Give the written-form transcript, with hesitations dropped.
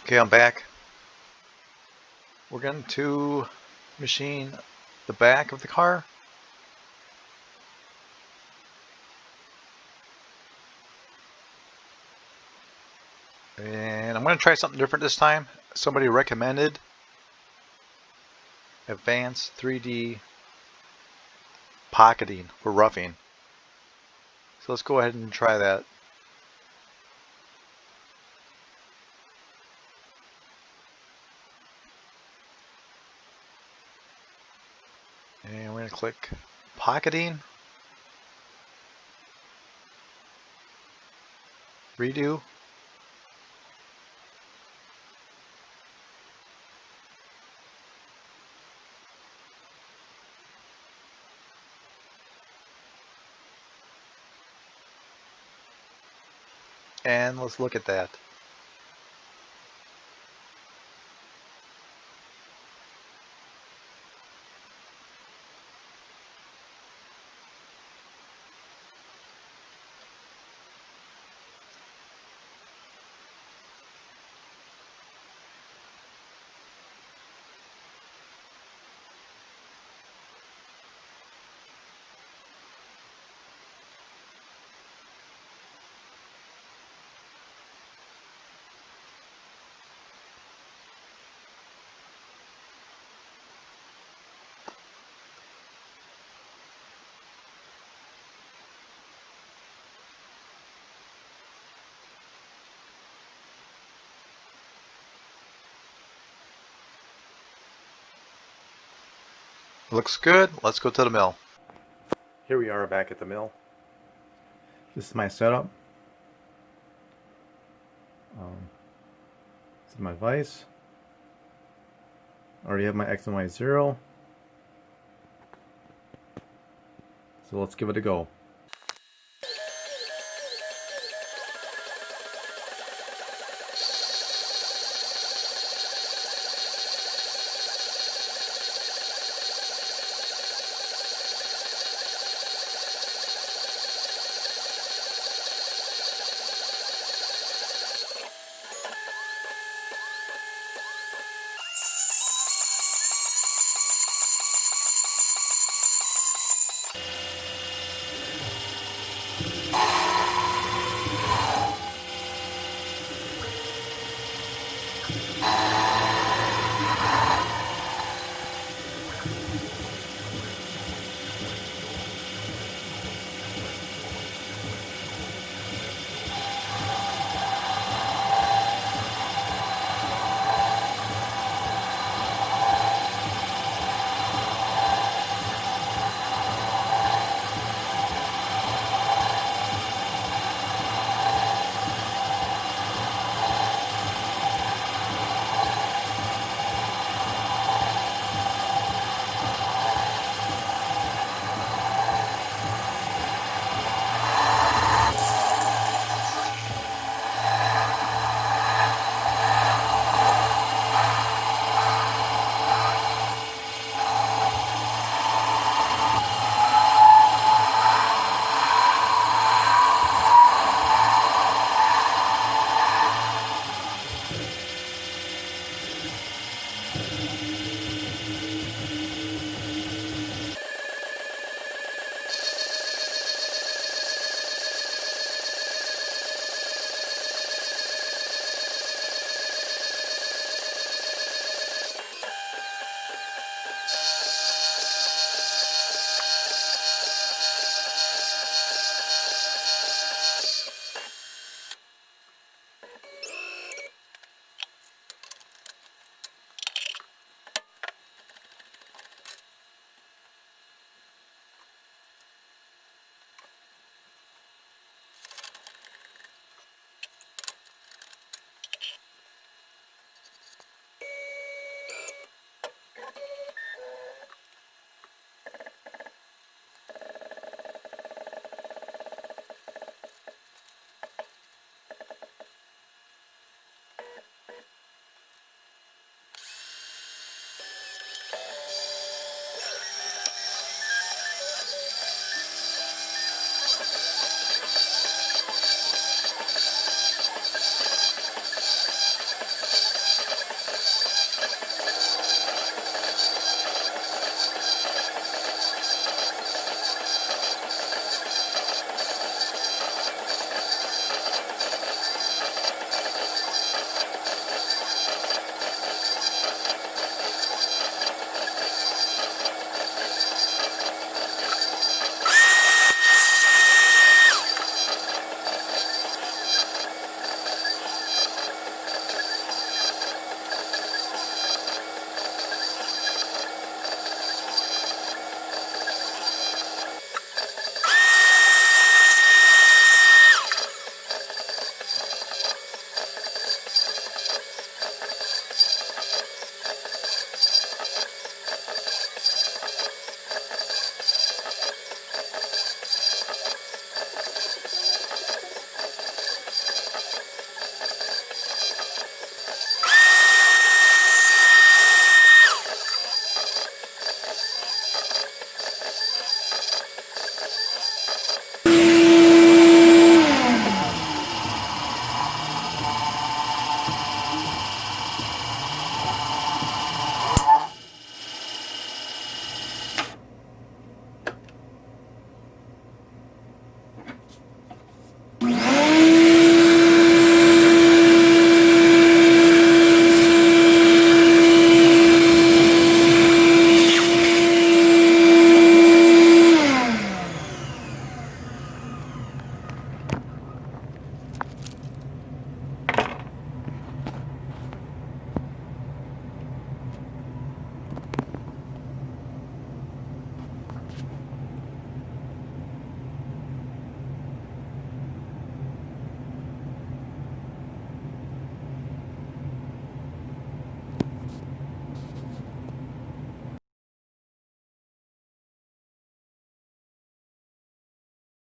Okay, I'm back. We're going to machine the back of the car. And I'm going to try something different this time. Somebody recommended advanced 3D pocketing for roughing. So let's go ahead and try that. And we're going to click pocketing, redo. And let's look at that. Looks good. Let's go to the mill. Here we are back at the mill. This is my setup. This is my vise. I already have my X and Y 0. So let's give it a go.